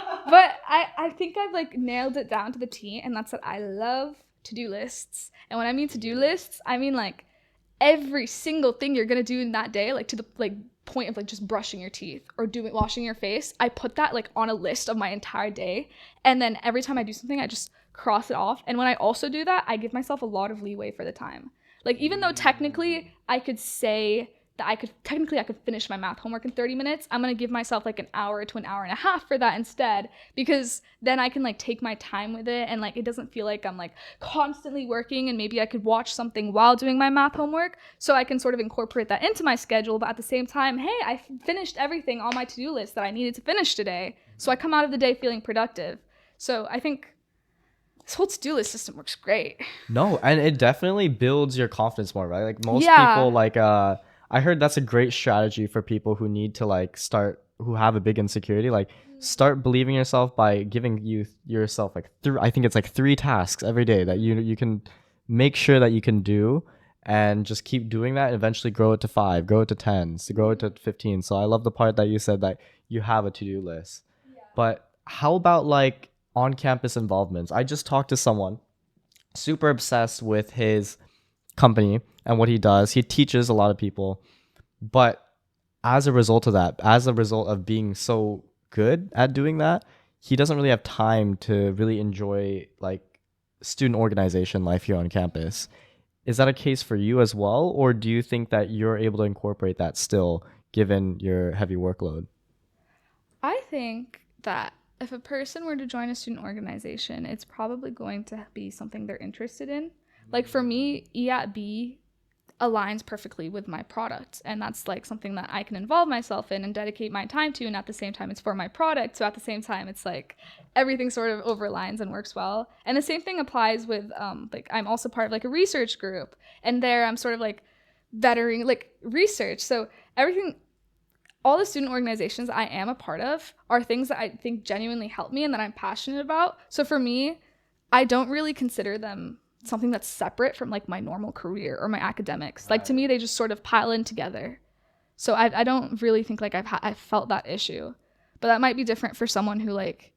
I think I've like nailed it down to the T, and that's that I love to-do lists. And when I mean to-do lists, I mean like every single thing you're gonna do in that day, like to the like point of like just brushing your teeth or washing your face. I put that like on a list of my entire day, and then every time I do something, I just cross it off. And when I also do that, I give myself a lot of leeway for the time. Like, even though technically I could say that I could finish my math homework in 30 minutes, I'm gonna give myself like an hour to an hour and a half for that instead, because then I can like take my time with it, and like it doesn't feel like I'm like constantly working, and maybe I could watch something while doing my math homework, so I can sort of incorporate that into my schedule, but at the same time, hey, I finished everything on my to-do list that I needed to finish today, so I come out of the day feeling productive. So I think this whole to-do list system works great. No, and it definitely builds your confidence more, right? Like most people, like I heard that's a great strategy for people who need to like who have a big insecurity, like start believing yourself by giving yourself like I think it's like 3 tasks every day that you can make sure that you can do, and just keep doing that and eventually grow it to 5, grow it to 10, so grow it to 15. So I love the part that you said that you have a to-do list. Yeah. But how about like on-campus involvements? I just talked to someone super obsessed with his company and what he does. He teaches a lot of people, but as a result of being so good at doing that, he doesn't really have time to really enjoy like student organization life here on campus. Is that a case for you as well, or do you think that you're able to incorporate that still given your heavy workload? I think that if a person were to join a student organization, it's probably going to be something they're interested in. Like for me, E@B aligns perfectly with my product, and that's like something that I can involve myself in and dedicate my time to, and at the same time it's for my product, so at the same time it's like everything sort of overlines and works well. And the same thing applies with like I'm also part of like a research group, and there I'm sort of like bettering like research. So all the student organizations I am a part of are things that I think genuinely help me and that I'm passionate about. So for me, I don't really consider them something that's separate from like my normal career or my academics. Like to me, they just sort of pile in together. So I don't really think like I've felt that issue, but that might be different for someone who like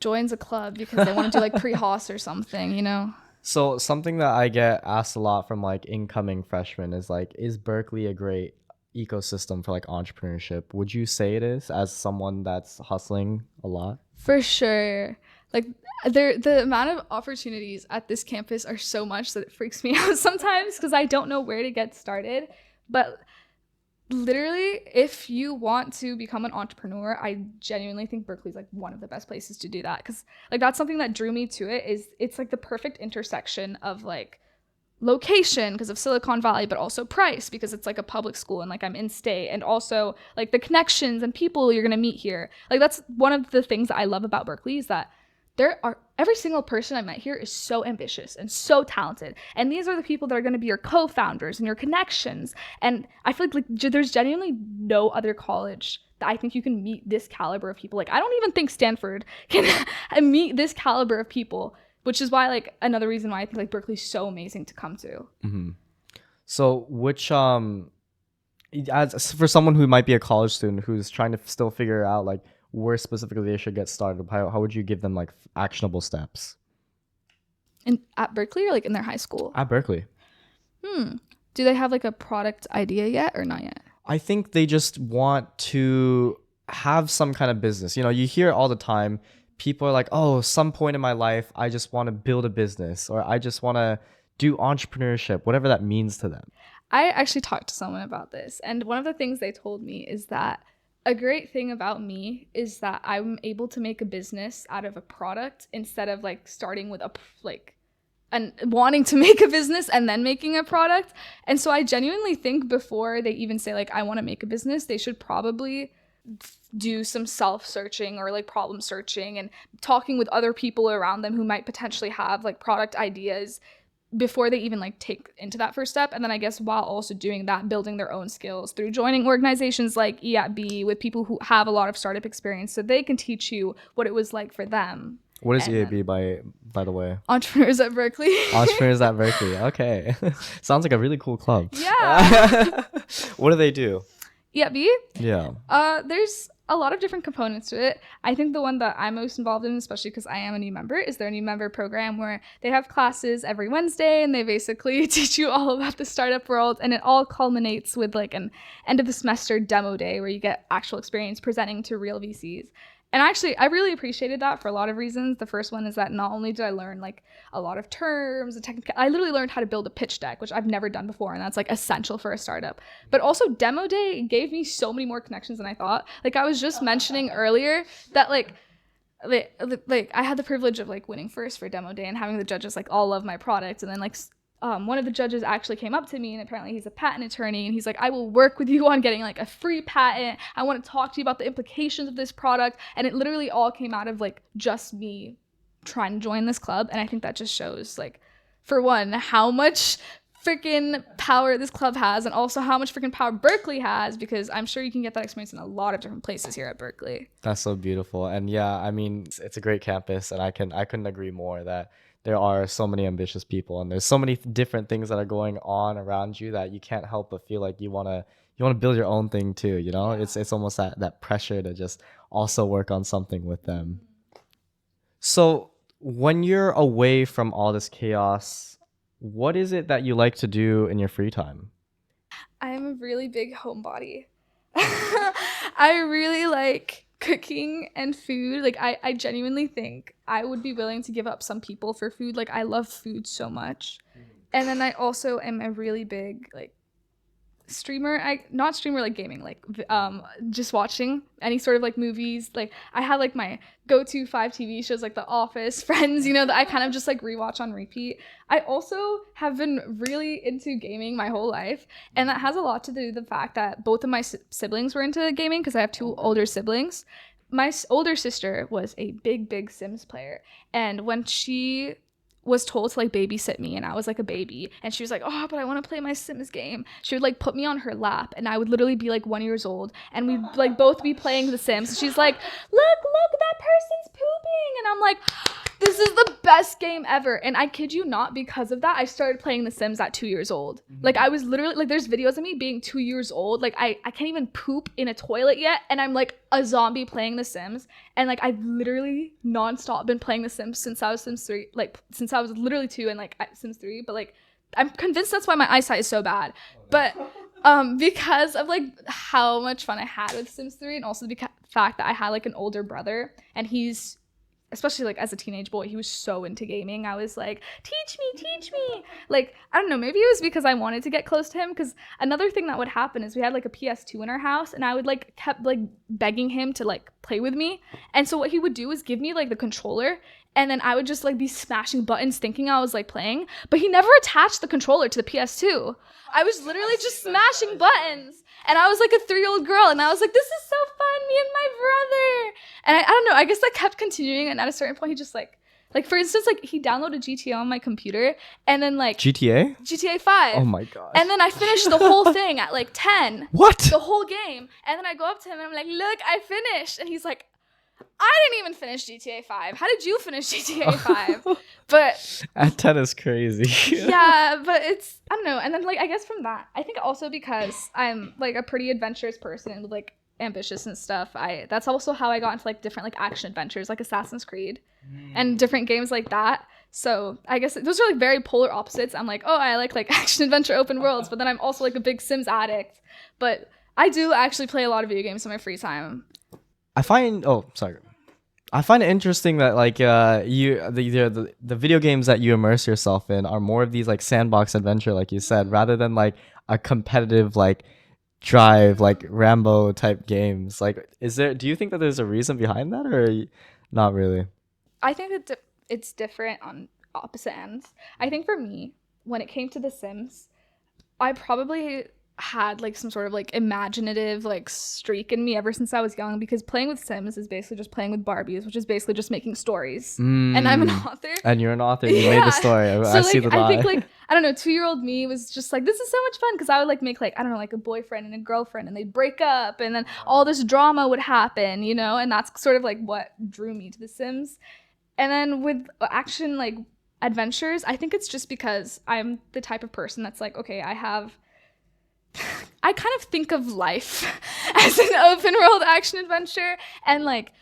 joins a club because they want to do like pre-host or something, you know? So something that I get asked a lot from like incoming freshmen is like, is Berkeley a great ecosystem for like entrepreneurship? Would you say it is, as someone that's hustling a lot? For sure. Like the amount of opportunities at this campus are so much that it freaks me out sometimes because I don't know where to get started. But literally, if you want to become an entrepreneur, I genuinely think Berkeley's like one of the best places to do that, because like that's something that drew me to it. Is it's like the perfect intersection of like location because of Silicon Valley, but also price because it's like a public school and like I'm in state, and also like the connections and people you're gonna meet here. Like that's one of the things that I love about Berkeley, is that every single person I met here is so ambitious and so talented. And these are the people that are going to be your co-founders and your connections. And I feel like there's genuinely no other college that I think you can meet this caliber of people. Like I don't even think Stanford can meet this caliber of people, which is why like another reason why I think like Berkeley's so amazing to come to. Mm-hmm. So which as for someone who might be a college student who's trying to still figure out like where specifically they should get started, how would you give them like actionable steps? At Berkeley or like in their high school? At Berkeley. Do they have like a product idea yet or not yet? I think they just want to have some kind of business. You know, you hear all the time, people are like, oh, some point in my life, I just want to build a business, or I just want to do entrepreneurship, whatever that means to them. I actually talked to someone about this, and one of the things they told me is that a great thing about me is that I'm able to make a business out of a product instead of like starting with and wanting to make a business and then making a product. And so I genuinely think before they even say like, I want to make a business, they should probably do some self-searching or like problem searching and talking with other people around them who might potentially have like product ideas before they even like take into that first step. And then I guess while also doing that, building their own skills through joining organizations like EAB with people who have a lot of startup experience, so they can teach you what it was like for them. What is EAB by the way? Entrepreneurs at Berkeley. Entrepreneurs at Berkeley. Okay. Sounds like a really cool club. Yeah. What do they do? EAB? Yeah. There's a lot of different components to it. I think the one that I'm most involved in, especially because I am a new member, is their new member program, where they have classes every Wednesday and they basically teach you all about the startup world, and it all culminates with like an end of the semester demo day where you get actual experience presenting to real VCs. And actually, I really appreciated that for a lot of reasons. The first one is that not only did I learn like a lot of terms, I literally learned how to build a pitch deck, which I've never done before, and that's like essential for a startup. But also, demo day gave me so many more connections than I thought. Like I was just mentioning earlier that like I had the privilege of like winning first for demo day and having the judges like all love my product, and then like one of the judges actually came up to me, and apparently he's a patent attorney, and he's like, I will work with you on getting like a free patent. I want to talk to you about the implications of this product. And it literally all came out of like just me trying to join this club. And I think that just shows like, for one, how much freaking power this club has, and also how much freaking power Berkeley has, because I'm sure you can get that experience in a lot of different places here at Berkeley. That's so beautiful. And yeah, I mean, it's a great campus, and I couldn't agree more that there are so many ambitious people, and there's so many different things that are going on around you that you can't help but feel like you want to build your own thing too, you know? Yeah. It's almost that pressure to just also work on something with them. So when you're away from all this chaos, what is it that you like to do in your free time? I'm a really big homebody. I really like cooking and food. Like I genuinely think I would be willing to give up some people for food. Like I love food so much. And then I also am a really big like streamer. Not streamer like gaming, like just watching any sort of like movies. Like I have like my go-to 5 TV shows like The Office, Friends, you know, that I kind of just like rewatch on repeat. I also have been really into gaming my whole life, and that has a lot to do with the fact that both of my siblings were into gaming, because I have 2 older siblings. My older sister was a big Sims player, and when she was told to like babysit me and I was like a baby, and she was like, oh, but I want to play my Sims game, she would like put me on her lap, and I would literally be like 1 year old, and we'd like both be playing The Sims, and she's like, look, that person's pooping, and I'm like, this is the best game ever. And I kid you not, because of that, I started playing The Sims at 2 years old. Like, I was literally, like, there's videos of me being 2 years old. Like, I can't even poop in a toilet yet. And I'm, like, a zombie playing The Sims. And, like, I've literally nonstop been playing The Sims since I was Sims 3. Like, since I was literally 2 and, like, Sims 3. But, like, I'm convinced that's why my eyesight is so bad. But because of, like, how much fun I had with Sims 3, and also the fact that I had, like, an older brother, and he's, especially, like, as a teenage boy, he was so into gaming. I was like, teach me. Like, I don't know, maybe it was because I wanted to get close to him, because another thing that would happen is we had, like, a PS2 in our house, and I would, like, kept, like, begging him to, like, play with me. And so what he would do is give me, like, the controller, and then I would just, like, be smashing buttons thinking I was, like, playing. But he never attached the controller to the PS2. I was literally just smashing buttons. And I was, like, a 3-year-old girl. And I was like, this is so fun, me and my brother. And I don't know, I guess I kept continuing. And at a certain point, he just, like, for instance, like, he downloaded GTA on my computer. And then, like... GTA? GTA 5. Oh, my gosh. And then I finished the whole thing at, like, 10. What? The whole game. And then I go up to him and I'm like, look, I finished. And he's like... I didn't even finish GTA 5. How did you finish GTA 5? But at 10 is crazy. yeah, but it's, I don't know. And then, like, I guess from that, I think also because I'm, like, a pretty adventurous person with, like, ambitious and stuff, that's also how I got into, like, different, like, action adventures, like Assassin's Creed and different games like that. So I guess those are, like, very polar opposites. I'm like, oh, I like action adventure open worlds, but then I'm also, like, a big Sims addict. But I do actually play a lot of video games in my free time. I find it interesting that, like, the video games that you immerse yourself in are more of these, like, sandbox adventure, like you said, rather than, like, a competitive, like, drive, like, Rambo type games. Like, do you think that there's a reason behind that, or not really? I think that it's different on opposite ends. I think for me, when it came to The Sims, I probably had, like, some sort of, like, imaginative, like, streak in me ever since I was young, because playing with Sims is basically just playing with Barbies, which is basically just making stories. And I'm an author. And you're an author. You made the story. I see the lie. I think, like, I don't know, 2-year-old me was just like, this is so much fun, because I would, like, make, like, I don't know, like, a boyfriend and a girlfriend, and they'd break up, and then all this drama would happen, you know, and that's sort of, like, what drew me to The Sims. And then with action, like, adventures, I think it's just because I'm the type of person that's like, okay, I kind of think of life as an open world action adventure, and, like,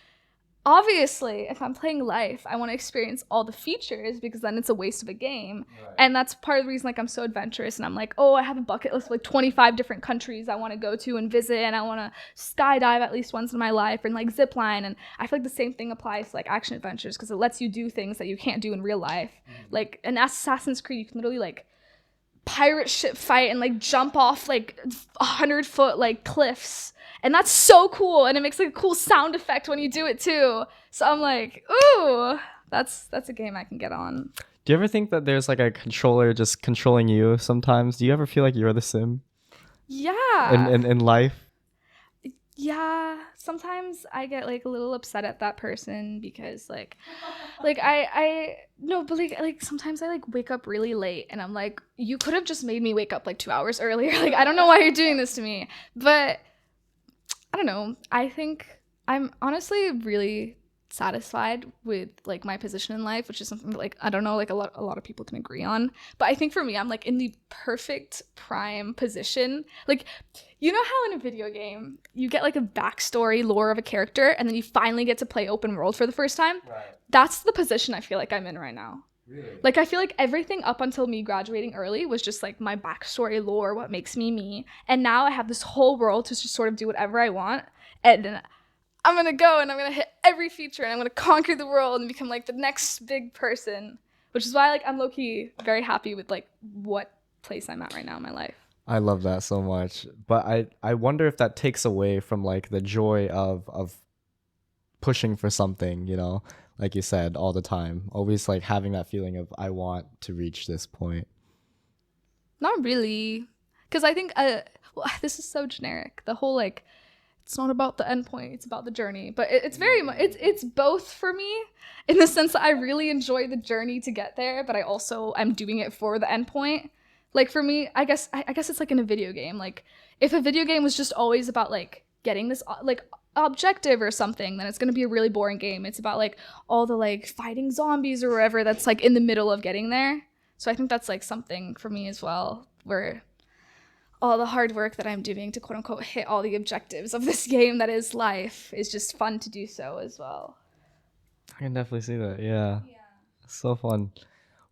obviously if I'm playing life, I want to experience all the features, because then it's a waste of a game. Right. And that's part of the reason, like, I'm so adventurous, and I'm like, oh, I have a bucket list of, like, 25 different countries I want to go to and visit, and I want to skydive at least once in my life, and, like, zip line. And I feel like the same thing applies to, like, action adventures, because it lets you do things that you can't do in real life. Like in Assassin's Creed, you can literally, like, pirate ship fight and, like, jump off, like, 100-foot, like, cliffs, and that's so cool, and it makes, like, a cool sound effect when you do it too. So I'm like, ooh, that's a game I can get on. Do you ever think that there's, like, a controller just controlling you sometimes? Do you ever feel like you're the Sim? Yeah. In life? Yeah, sometimes I get, like, a little upset at that person, because, like I no, but, like sometimes I, like, wake up really late, and I'm like, you could have just made me wake up, like, 2 hours earlier. Like, I don't know why you're doing this to me. But I don't know, I think I'm honestly really satisfied with, like, my position in life, which is something that, like, I don't know, like, a lot of people can agree on. But I think for me, I'm, like, in the perfect prime position. Like, you know how in a video game you get, like, a backstory lore of a character, and then you finally get to play open world for the first time? Right. That's the position I feel like I'm in right now. Really? Like, I feel like everything up until me graduating early was just, like, my backstory lore, what makes me me. And now I have this whole world to just sort of do whatever I want. And I'm going to go and I'm going to hit every feature, and I'm going to conquer the world and become, like, the next big person, which is why, like, I'm low-key very happy with, like, what place I'm at right now in my life. I love that so much. But I wonder if that takes away from, like, the joy of pushing for something, you know, like you said, all the time. Always, like, having that feeling of, I want to reach this point. Not really. Because I think, well, this is so generic. The whole, like, it's not about the end point, it's about the journey. But it's very much, it's both for me, in the sense that I really enjoy the journey to get there, but I'm doing it for the end point. Like, for me, I guess it's like in a video game. Like, if a video game was just always about, like, getting this, like, objective or something, then it's going to be a really boring game. It's about like all the like fighting zombies or whatever that's like in the middle of getting there. So I think that's like something for me as well, where all the hard work that I'm doing to quote unquote hit all the objectives of this game that is life is just fun to do so as well. I can definitely see that. Yeah. So fun.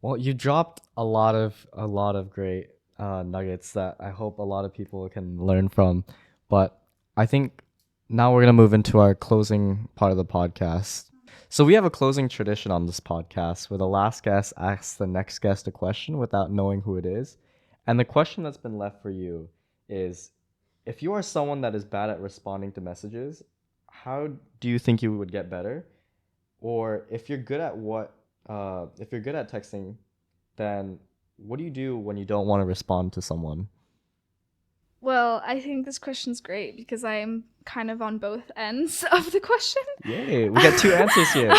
Well, you dropped a lot of great nuggets that I hope a lot of people can learn from. But I think now we're gonna move into our closing part of the podcast. So we have a closing tradition on this podcast where the last guest asks the next guest a question without knowing who it is. And the question that's been left for you is, if you are someone that is bad at responding to messages, how do you think you would get better? Or if you're good at texting, then what do you do when you don't want to respond to someone? Well, I think this question's great because I'm kind of on both ends of the question. Yay, we got two answers here.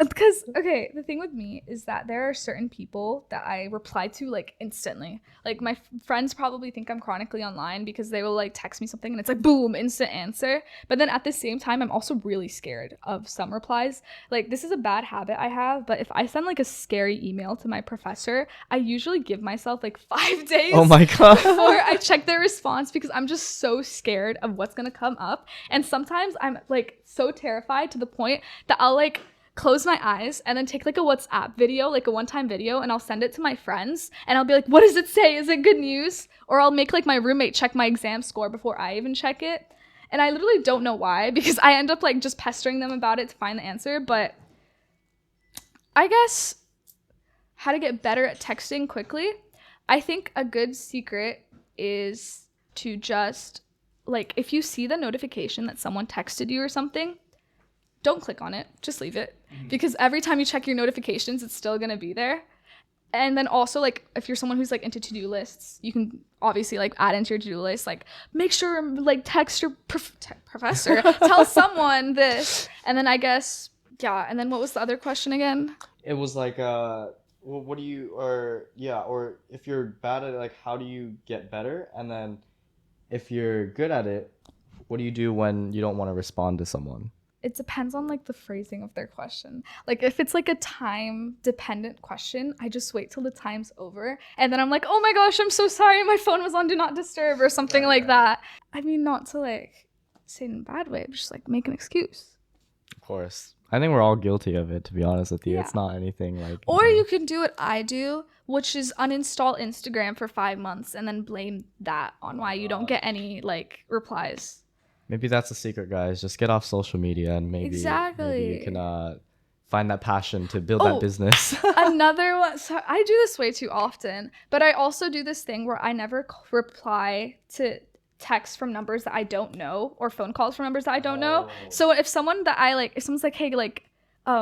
Because, okay, the thing with me is that there are certain people that I reply to like instantly. Like my friends probably think I'm chronically online because they will like text me something and it's like boom, instant answer. But then at the same time, I'm also really scared of some replies. Like this is a bad habit I have, but if I send like a scary email to my professor, I usually give myself like 5 days Oh my God. before I check their response because I'm just so scared of what's gonna come up. And sometimes I'm like so terrified to the point that I'll like close my eyes and then take like a WhatsApp video, like a one-time video, and I'll send it to my friends and I'll be like, what does it say? Is it good news? Or I'll make like my roommate check my exam score before I even check it. And I literally don't know why, because I end up like just pestering them about it to find the answer. But I guess how to get better at texting quickly. I think a good secret is to just like, if you see the notification that someone texted you or something, don't click on it, just leave it. Because every time you check your notifications, it's still gonna be there. And then also, like, if you're someone who's like into to-do lists, you can obviously like add into your to-do list, like make sure like text your professor, tell someone this. And then I guess, yeah. And then what was the other question again? It was like, well, what do you, or if you're bad at it, like, how do you get better? And then if you're good at it, what do you do when you don't want to respond to someone? It depends on like the phrasing of their question. Like if it's like a time dependent question, I just wait till the time's over and then I'm like, oh my gosh, I'm so sorry, my phone was on do not disturb or something like that. I mean, not to like say it in a bad way, but just like make an excuse. Of course. I think we're all guilty of it, to be honest with you. Yeah. It's not anything like... Or you can do what I do, which is uninstall Instagram for 5 months and then blame that on why you don't get any like replies. Maybe that's the secret, guys. Just get off social media and maybe you can find that passion to build that business. Another one. So I do this way too often, but I also do this thing where I never reply to texts from numbers that I don't know or phone calls from numbers that I don't know. So if someone's like, hey, like,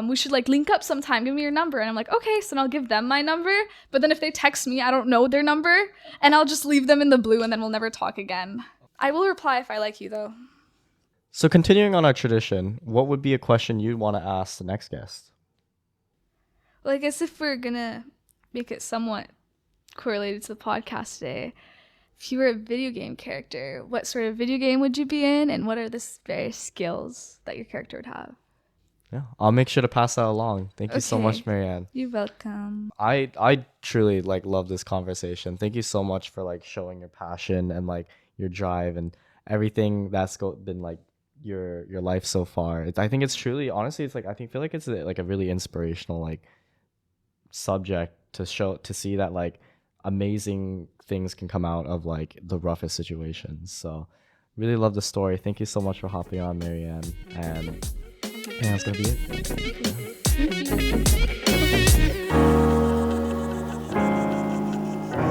we should like link up sometime, give me your number. And I'm like, okay, so then I'll give them my number. But then if they text me, I don't know their number and I'll just leave them in the blue and then we'll never talk again. I will reply if I like you though. So continuing on our tradition, what would be a question you'd want to ask the next guest? Well, I guess if we're gonna make it somewhat correlated to the podcast today, if you were a video game character, what sort of video game would you be in, and what are the various skills that your character would have? Yeah, I'll make sure to pass that along. Thank you so much, Maryanne. You're welcome. I truly like love this conversation. Thank you so much for like showing your passion and like your drive and everything that's been like your life so far. I think it's truly, honestly, it's like I feel like it's like a really inspirational like subject to see that like amazing things can come out of like the roughest situations. So really love the story. Thank you so much for hopping on, Maryanne, and that's gonna be it. Thank you.